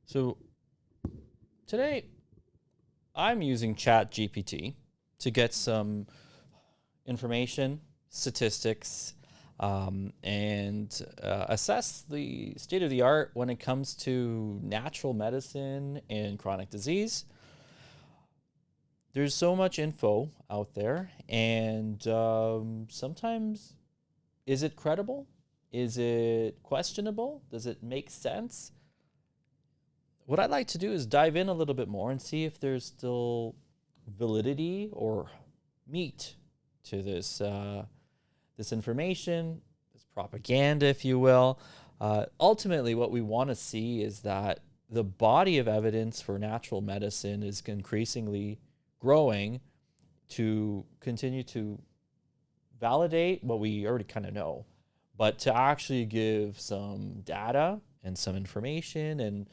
So today I'm using ChatGPT to get some information, statistics, and assess the state of the art when it comes to natural medicine and chronic disease. There's so much info out there, and sometimes is it credible? Is it questionable? Does it make sense? What I'd like to do is dive in a little bit more and see if there's still validity or meat to this information, this propaganda, if you will. Ultimately, what we want to see is that the body of evidence for natural medicine is increasingly growing to continue to validate what we already kind of know, but to actually give some data and some information and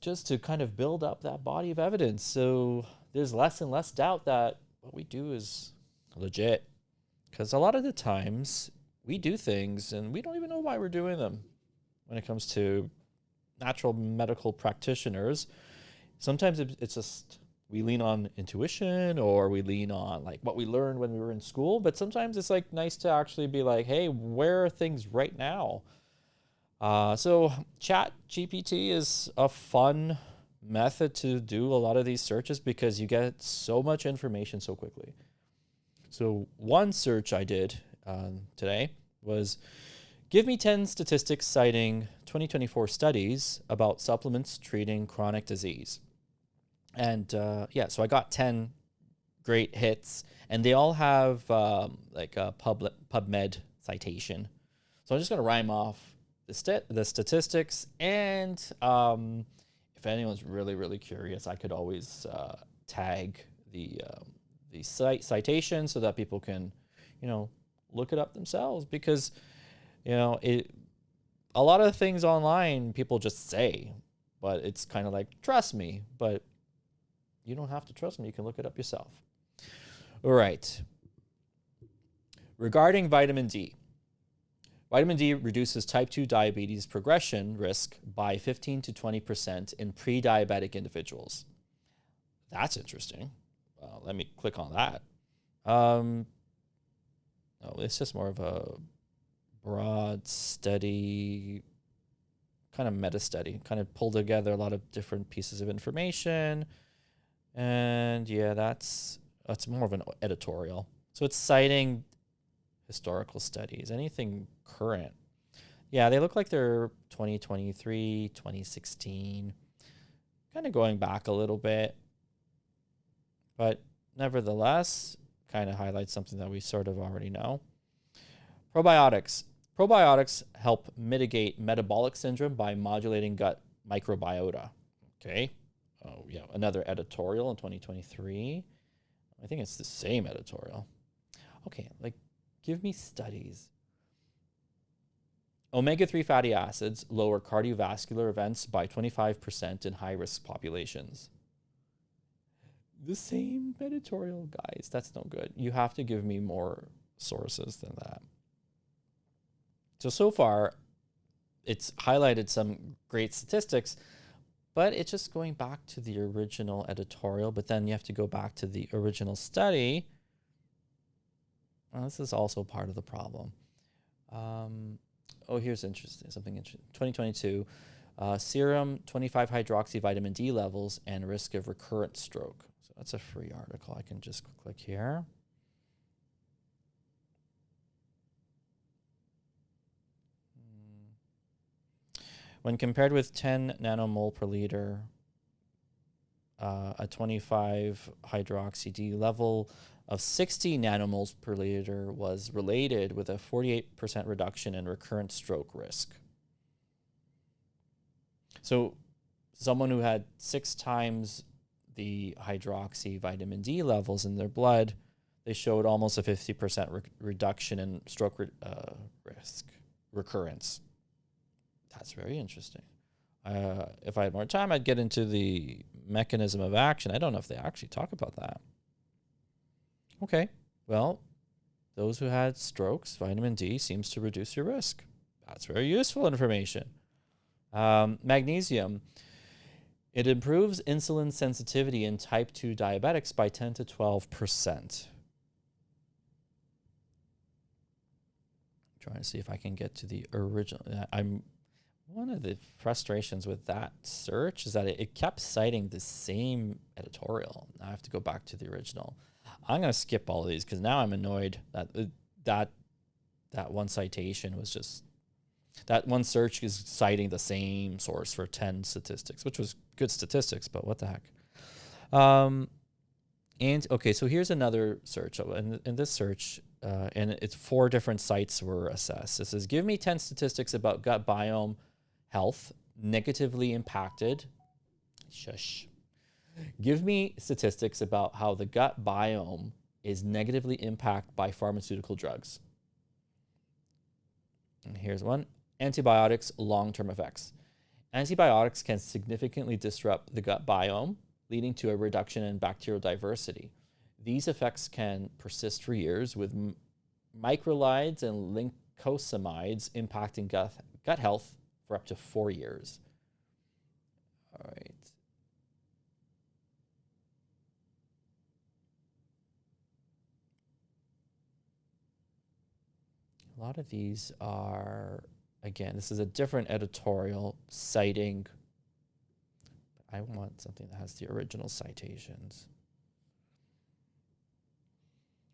just to kind of build up that body of evidence. So there's less and less doubt that what we do is legit. Because a lot of the times we do things and we don't even know why we're doing them. When it comes to natural medical practitioners, sometimes it's just we lean on intuition or we lean on like what we learned when we were in school. But sometimes it's like nice to actually be like, hey, where are things right now? So ChatGPT is a fun method to do a lot of these searches because you get so much information so quickly. So one search I did today was give me 10 statistics citing 2024 studies about supplements treating chronic disease. And so I got 10 great hits, and they all have like a PubMed citation. So I'm just going to rhyme off the statistics, and if anyone's really curious, I could always tag the citation so that people can, look it up themselves, because a lot of things online people just say, but it's kind of like, trust me, but you don't have to trust me. You can look it up yourself. All right. Regarding vitamin D. Vitamin D reduces type 2 diabetes progression risk by 15 to 20% in pre-diabetic individuals. That's interesting. Let me click on that. It's just more of a broad study, kind of meta study, kind of pulled together a lot of different pieces of information. And yeah, that's more of an editorial. So it's citing historical studies, anything current. Yeah, they look like they're 2023, 2016, kind of going back a little bit. But nevertheless, kind of highlights something that we sort of already know. Probiotics. Probiotics help mitigate metabolic syndrome by modulating gut microbiota. Okay. Oh, yeah, another editorial in 2023. I think it's the same editorial. Okay, give me studies. Omega-3 fatty acids lower cardiovascular events by 25% in high-risk populations. The same editorial, guys. That's no good. You have to give me more sources than that. So far, it's highlighted some great statistics, but it's just going back to the original editorial, but then you have to go back to the original study. Well, this is also part of the problem. Here's something interesting. 2022, serum 25-hydroxy vitamin D levels and risk of recurrent stroke. So that's a free article. I can just click here. When compared with 10 nanomole per liter, a 25 hydroxy D level of 60 nanomoles per liter was related with a 48% reduction in recurrent stroke risk. So someone who had 6 times the hydroxy vitamin D levels in their blood, they showed almost a 50% reduction in stroke risk recurrence. That's very interesting. If I had more time, I'd get into the mechanism of action. I don't know if they actually talk about that. Okay, well, those who had strokes, vitamin D seems to reduce your risk. That's very useful information. Magnesium. It improves insulin sensitivity in type 2 diabetics by 10 to 12%. Trying to see if I can get to the original. One of the frustrations with that search is that it kept citing the same editorial. Now I have to go back to the original. I'm going to skip all of these because now I'm annoyed that that one citation was just, that one search is citing the same source for 10 statistics, which was good statistics, but what the heck. And okay, so here's another search. In this search, and it's 4 different sites were assessed. It says, give me 10 statistics about gut biome health negatively impacted. Shush. Give me statistics about how the gut biome is negatively impacted by pharmaceutical drugs. And here's one. Antibiotics, long-term effects. Antibiotics can significantly disrupt the gut biome, leading to a reduction in bacterial diversity. These effects can persist for years, with microlides and lincosamides impacting gut health for up to 4 years. All right. A lot of these are, again, this is a different editorial citing. I want something that has the original citations.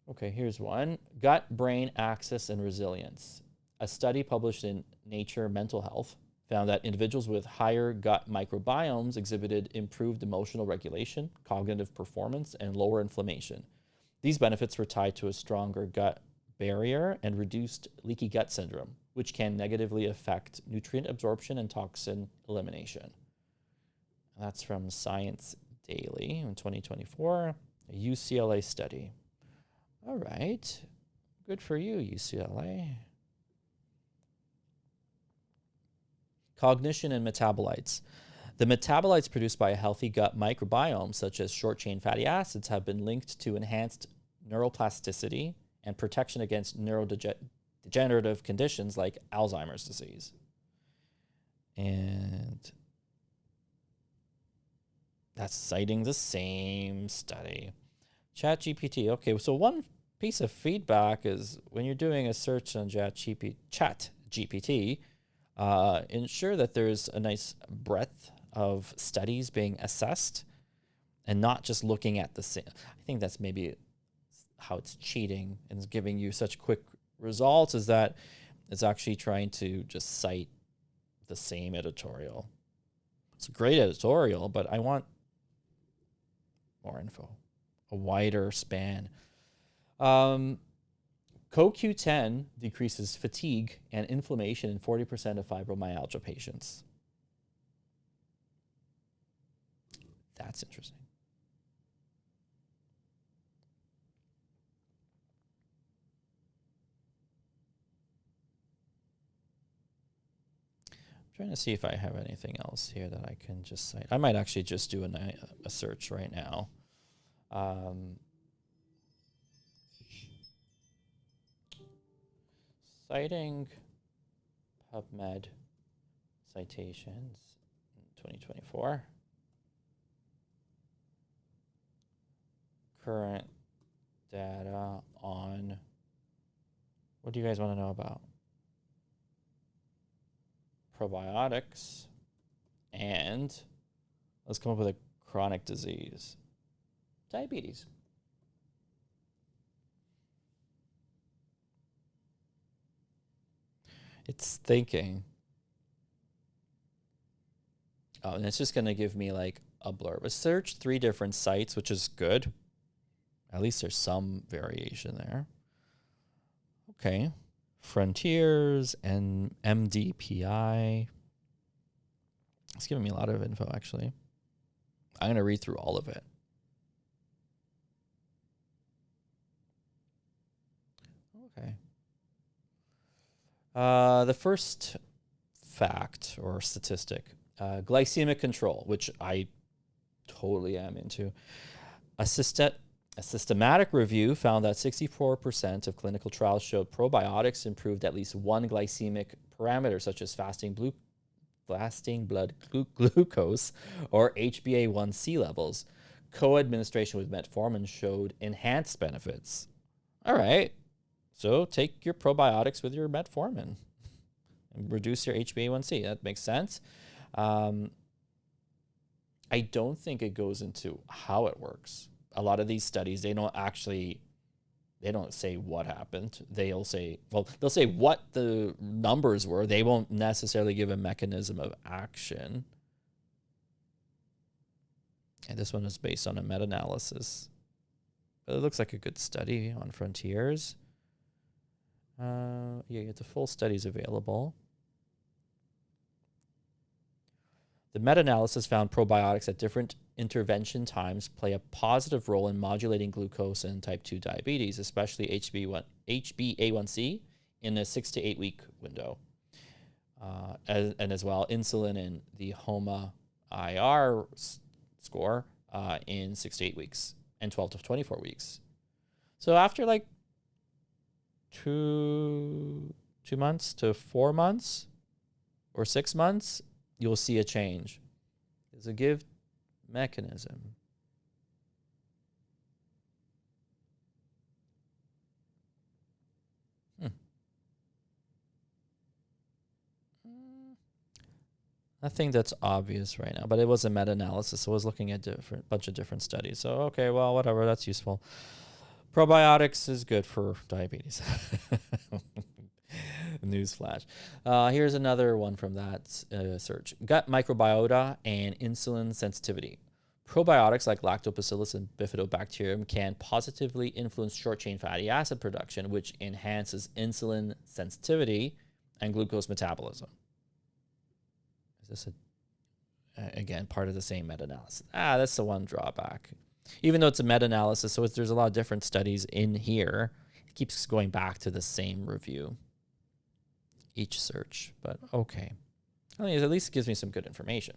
Okay, here's one. Gut-brain axis and resilience. A study published in Nature Mental Health found that individuals with higher gut microbiomes exhibited improved emotional regulation, cognitive performance, and lower inflammation. These benefits were tied to a stronger gut barrier and reduced leaky gut syndrome, which can negatively affect nutrient absorption and toxin elimination. That's from Science Daily in 2024, a UCLA study. All right, good for you, UCLA. Cognition and metabolites. The metabolites produced by a healthy gut microbiome, such as short-chain fatty acids, have been linked to enhanced neuroplasticity and protection against neurodegenerative conditions like Alzheimer's disease. And that's citing the same study. ChatGPT. Okay, so one piece of feedback is when you're doing a search on ChatGPT, ensure that there's a nice breadth of studies being assessed and not just looking at the same. I think that's maybe how it's cheating and is giving you such quick results, is that it's actually trying to just cite the same editorial. It's a great editorial, but I want more info, a wider span. CoQ10 decreases fatigue and inflammation in 40% of fibromyalgia patients. That's interesting. I'm trying to see if I have anything else here that I can just cite. I might actually just do a search right now. Citing PubMed citations in 2024. Current data on, what do you guys want to know about? Probiotics, and let's come up with a chronic disease. Diabetes. It's thinking. Oh, and it's just going to give me like a blurb. I searched 3 different sites, which is good. At least there's some variation there. Okay. Frontiers and MDPI. It's giving me a lot of info, actually. I'm going to read through all of it. Okay. The first fact or statistic, glycemic control, which I totally am into. A systematic review found that 64% of clinical trials showed probiotics improved at least one glycemic parameter, such as fasting fasting blood glucose, or HbA1c levels. Co-administration with metformin showed enhanced benefits. All right, so take your probiotics with your metformin and reduce your HbA1c. That makes sense. I don't think it goes into how it works. A lot of these studies, they don't say what happened. They'll say what the numbers were. They won't necessarily give a mechanism of action. And this one is based on a meta-analysis. But it looks like a good study on Frontiers. Yeah, the full study is available. The meta-analysis found probiotics at different intervention times play a positive role in modulating glucose in type 2 diabetes, especially HbA1c in a 6 to 8 week window. And as well, insulin in the HOMA-IR score in 6 to 8 weeks and 12 to 24 weeks. So after like two months to 4 months or 6 months, you'll see a change. There's a give mechanism. Nothing that's obvious right now, but it was a meta-analysis, so I was looking at a bunch of different studies. So, okay, well, whatever, that's useful. Probiotics is good for diabetes. Newsflash. Here's another one from that search. Gut microbiota and insulin sensitivity. Probiotics like lactobacillus and bifidobacterium can positively influence short-chain fatty acid production, which enhances insulin sensitivity and glucose metabolism. Is this again part of the same meta-analysis? That's the one drawback. Even though it's a meta-analysis, so there's a lot of different studies in here, it keeps going back to the same review each search, but okay. I mean, at least it gives me some good information.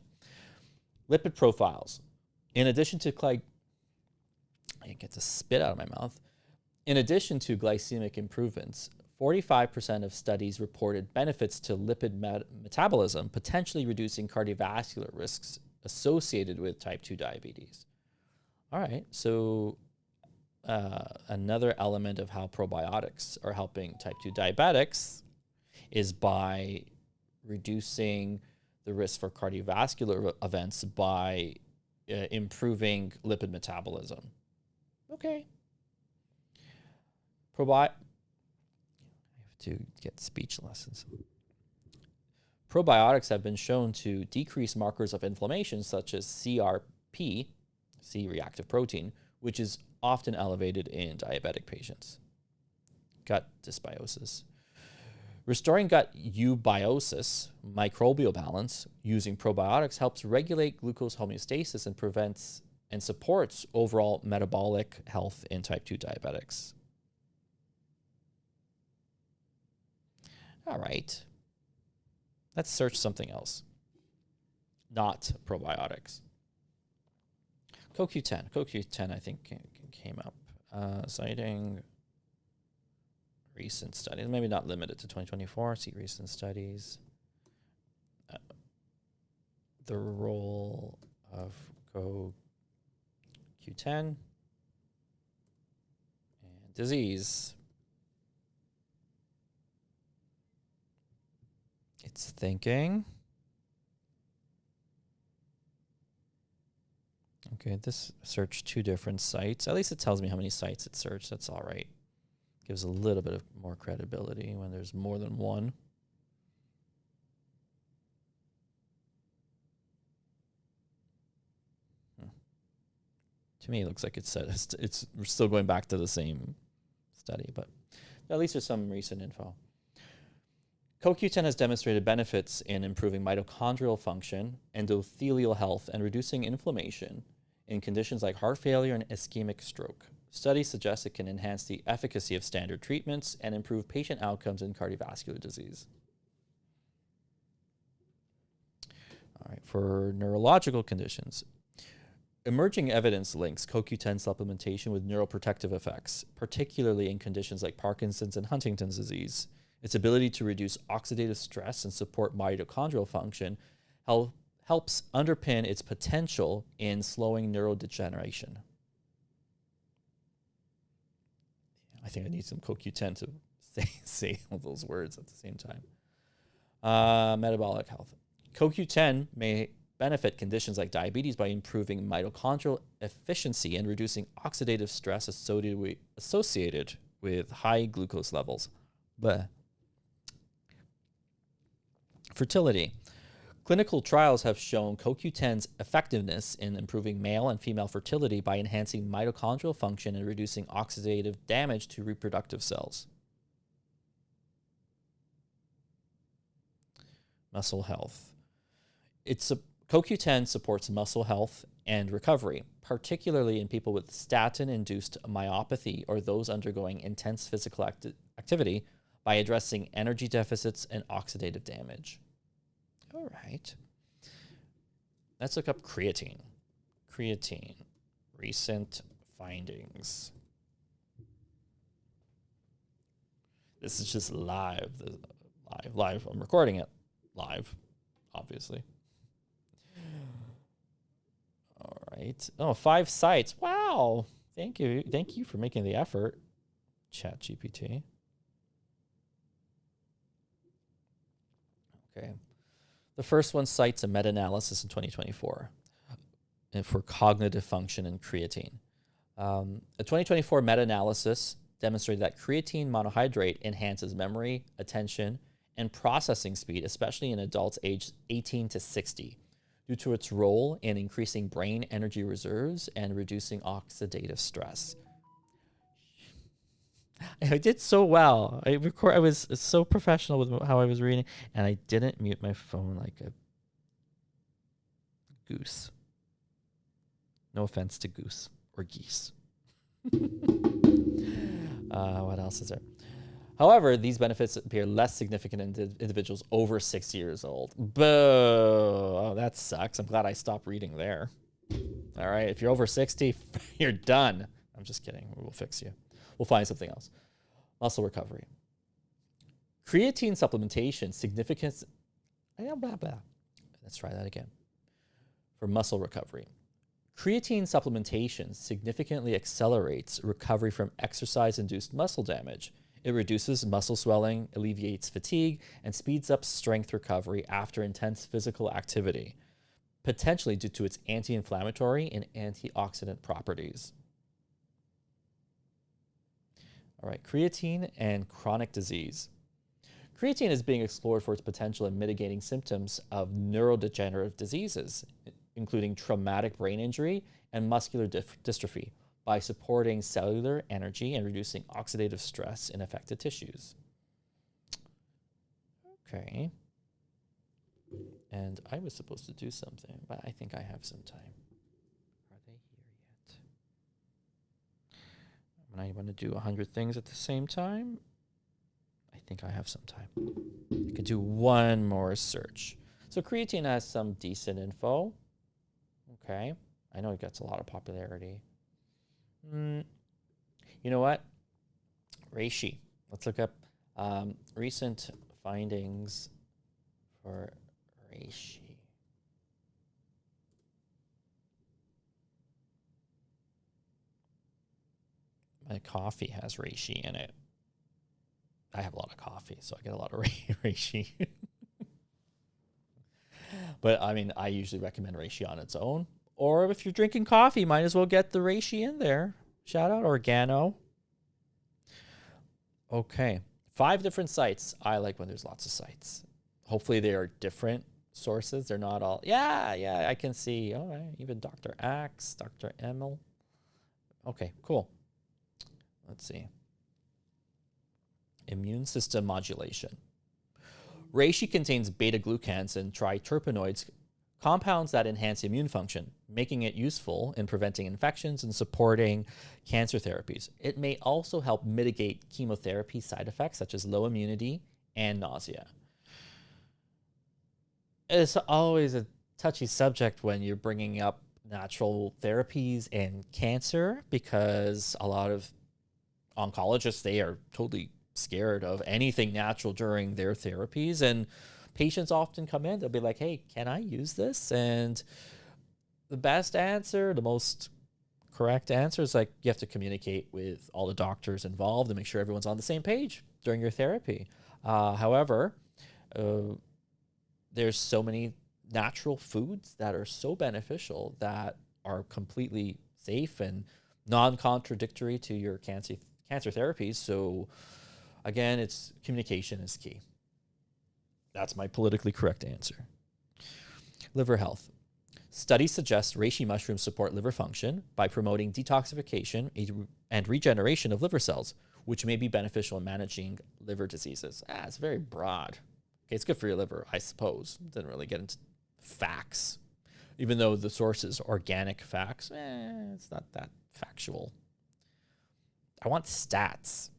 Lipid profiles. In addition to I get to spit out of my mouth. In addition to glycemic improvements, 45% of studies reported benefits to lipid metabolism, potentially reducing cardiovascular risks associated with type 2 diabetes. All right, so another element of how probiotics are helping type 2 diabetics is by reducing the risk for cardiovascular events by improving lipid metabolism. Okay. I have to get speech lessons. Probiotics have been shown to decrease markers of inflammation such as CRP, C-reactive protein, which is often elevated in diabetic patients. Gut dysbiosis. Restoring gut eubiosis, microbial balance, using probiotics helps regulate glucose homeostasis and prevents and supports overall metabolic health in type 2 diabetics. All right. Let's search something else. Not probiotics. CoQ10. CoQ10, I think, came up. Citing recent studies, maybe not limited to 2024. See recent studies. The role of CoQ10 and disease. It's thinking. Okay, this searched 2 different sites. At least it tells me how many sites it searched. That's all right. Gives a little bit of more credibility when there's more than one. To me, it looks like it said it's we're still going back to the same study, but at least there's some recent info. CoQ10 has demonstrated benefits in improving mitochondrial function, endothelial health, and reducing inflammation in conditions like heart failure and ischemic stroke. Studies suggest it can enhance the efficacy of standard treatments and improve patient outcomes in cardiovascular disease. All right, for neurological conditions, emerging evidence links CoQ10 supplementation with neuroprotective effects, particularly in conditions like Parkinson's and Huntington's disease. Its ability to reduce oxidative stress and support mitochondrial function helps underpin its potential in slowing neurodegeneration. I think I need some CoQ10 to say all those words at the same time. Metabolic health. CoQ10 may benefit conditions like diabetes by improving mitochondrial efficiency and reducing oxidative stress associated with high glucose levels. But fertility. Clinical trials have shown CoQ10's effectiveness in improving male and female fertility by enhancing mitochondrial function and reducing oxidative damage to reproductive cells. Muscle health. CoQ10 supports muscle health and recovery, particularly in people with statin-induced myopathy or those undergoing intense physical activity by addressing energy deficits and oxidative damage. All right. Let's look up creatine. Creatine. Recent findings. This is just live. Live. I'm recording it live, obviously. All right. Oh, 5 sites. Wow. Thank you. Thank you for making the effort, ChatGPT. Okay. The first one cites a meta-analysis in 2024 for cognitive function in creatine. A 2024 meta-analysis demonstrated that creatine monohydrate enhances memory, attention, and processing speed, especially in adults aged 18 to 60, due to its role in increasing brain energy reserves and reducing oxidative stress. I did so well. I was so professional with how I was reading, and I didn't mute my phone like a goose. No offense to goose or geese. What else is there? However, these benefits appear less significant in individuals over 60 years old. Boo! Oh, that sucks. I'm glad I stopped reading there. All right, if you're over 60, you're done. I'm just kidding. We'll fix you. We'll find something else. Muscle recovery. Creatine supplementation significant. Let's try that again. For muscle recovery. Creatine supplementation significantly accelerates recovery from exercise-induced muscle damage. It reduces muscle swelling, alleviates fatigue, and speeds up strength recovery after intense physical activity, potentially due to its anti-inflammatory and antioxidant properties. All right, creatine and chronic disease. Creatine is being explored for its potential in mitigating symptoms of neurodegenerative diseases, including traumatic brain injury and muscular dystrophy, by supporting cellular energy and reducing oxidative stress in affected tissues. Okay. And I was supposed to do something, but I think I have some time. Are they here yet? When I want to do 100 things at the same time, I think I have some time. I could do one more search. So creatine has some decent info. Okay. I know it gets a lot of popularity. You know what? Reishi. Let's look up recent findings for reishi. My coffee has reishi in it. I have a lot of coffee, so I get a lot of reishi. But I mean, I usually recommend reishi on its own. Or if you're drinking coffee, might as well get the reishi in there. Shout out Organo. Okay. 5 different sites. I like when there's lots of sites. Hopefully they are different sources. They're not all, yeah, I can see. All right. Even Dr. Axe, Dr. Emil. Okay, cool. Let's see. Immune system modulation. Reishi contains beta-glucans and triterpenoids, compounds that enhance immune function, making it useful in preventing infections and supporting cancer therapies. It may also help mitigate chemotherapy side effects such as low immunity and nausea. It's always a touchy subject when you're bringing up natural therapies and cancer, because a lot of oncologists, they are totally scared of anything natural during their therapies. And Patients often come in, they'll be like, hey, can I use this? And the best answer, the most correct answer is like, you have to communicate with all the doctors involved and make sure everyone's on the same page during your therapy. However, there's so many natural foods that are so beneficial that are completely safe and non-contradictory to your cancer therapies. So again, it's communication is key. That's my politically correct answer. Liver health. Studies suggest reishi mushrooms support liver function by promoting detoxification and regeneration of liver cells, which may be beneficial in managing liver diseases. It's very broad. Okay, it's good for your liver, I suppose. Didn't really get into facts. Even though the source is organic facts, it's not that factual. I want stats.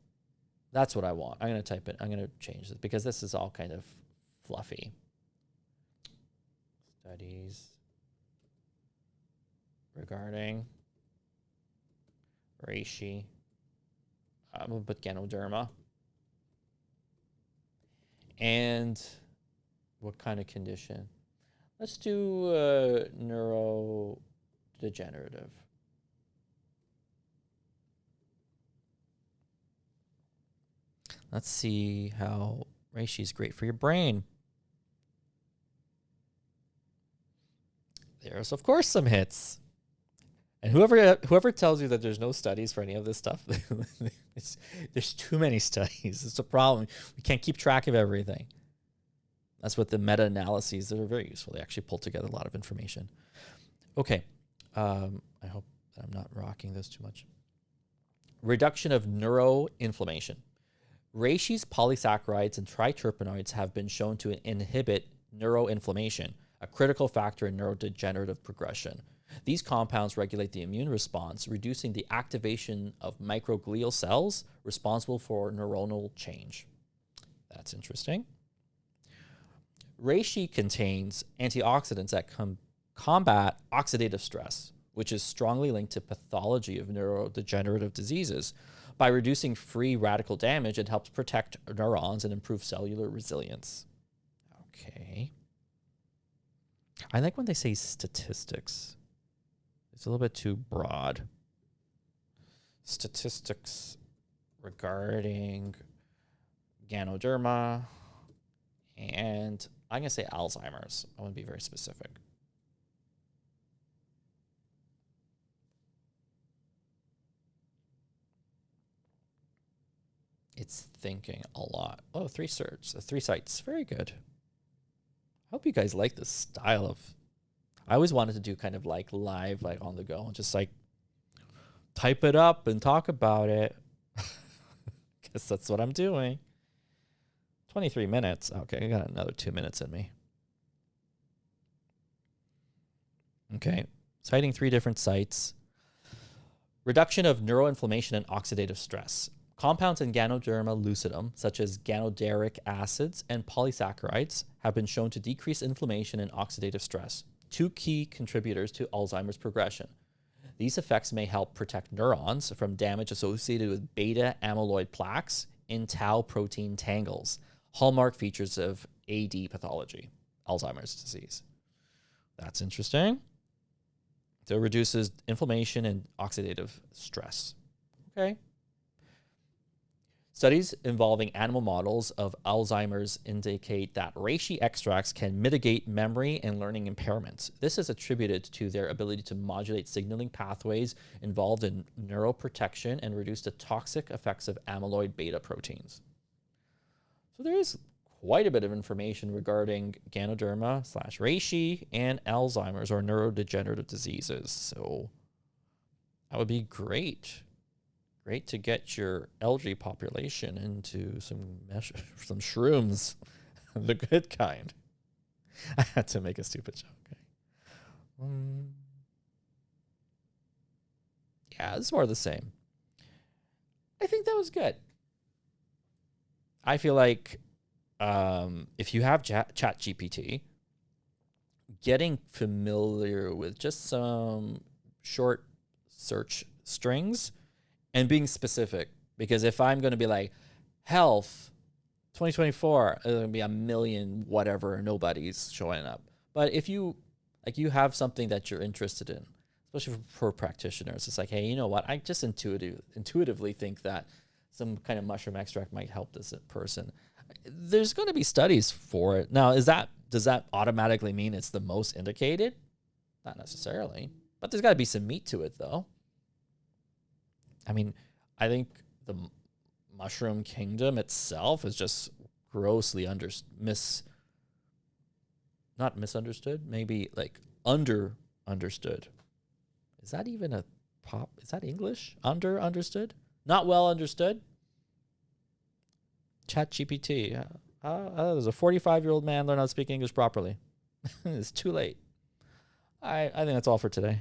That's what I want. I'm going to type it. I'm going to change this because this is all kind of fluffy. Studies regarding reishi, I'm going to put Ganoderma. And what kind of condition? Let's do neurodegenerative. Let's see how reishi is great for your brain. There's, of course, some hits. And whoever tells you that there's no studies for any of this stuff, there's too many studies. It's a problem. We can't keep track of everything. That's what the meta-analyses that are very useful. They actually pull together a lot of information. Okay. I hope that I'm not rocking this too much. Reduction of neuroinflammation. Reishi's polysaccharides and triterpenoids have been shown to inhibit neuroinflammation, a critical factor in neurodegenerative progression. These compounds regulate the immune response, reducing the activation of microglial cells responsible for neuronal change. That's interesting. Reishi contains antioxidants that combat oxidative stress, which is strongly linked to pathology of neurodegenerative diseases. By reducing free radical damage, it helps protect neurons and improve cellular resilience. Okay. I like when they say statistics. It's a little bit too broad. Statistics regarding Ganoderma, and I'm going to say Alzheimer's. I want to be very specific. It's thinking a lot. Oh, 3 sites. Very good. I hope you guys like this style of... I always wanted to do kind of like live, like on the go, and just like type it up and talk about it. Guess that's what I'm doing. 23 minutes. Okay, I got another 2 minutes in me. Okay, citing 3 different sites. Reduction of neuroinflammation and oxidative stress. Compounds in Ganoderma lucidum, such as ganoderic acids and polysaccharides, have been shown to decrease inflammation and oxidative stress, 2 key contributors to Alzheimer's progression. These effects may help protect neurons from damage associated with beta amyloid plaques in tau protein tangles, hallmark features of AD pathology, Alzheimer's disease. That's interesting. So it reduces inflammation and oxidative stress. Okay. Studies involving animal models of Alzheimer's indicate that reishi extracts can mitigate memory and learning impairments. This is attributed to their ability to modulate signaling pathways involved in neuroprotection and reduce the toxic effects of amyloid beta proteins. So there is quite a bit of information regarding Ganoderma/reishi and Alzheimer's or neurodegenerative diseases. So that would be great. Great to get your elderly population into some shrooms, the good kind. I had to make a stupid joke. Okay. Yeah, it's more of the same. I think that was good. I feel like if you have ChatGPT, getting familiar with just some short search strings and being specific, because if I'm going to be like health 2024, there's gonna be a million whatever nobodies showing up. But if you you have something that you're interested in, especially for practitioners, it's like, hey, you know what? I just intuitively think that some kind of mushroom extract might help this person. There's going to be studies for it. Now, does that automatically mean it's the most indicated? Not necessarily, but there's got to be some meat to it, though. I mean, I think the mushroom kingdom itself is just grossly not misunderstood, maybe like understood. Is that even a pop? Is that English? Understood? Not well understood? ChatGPT. As a 45-year-old man learn how to speak English properly. It's too late. I think that's all for today.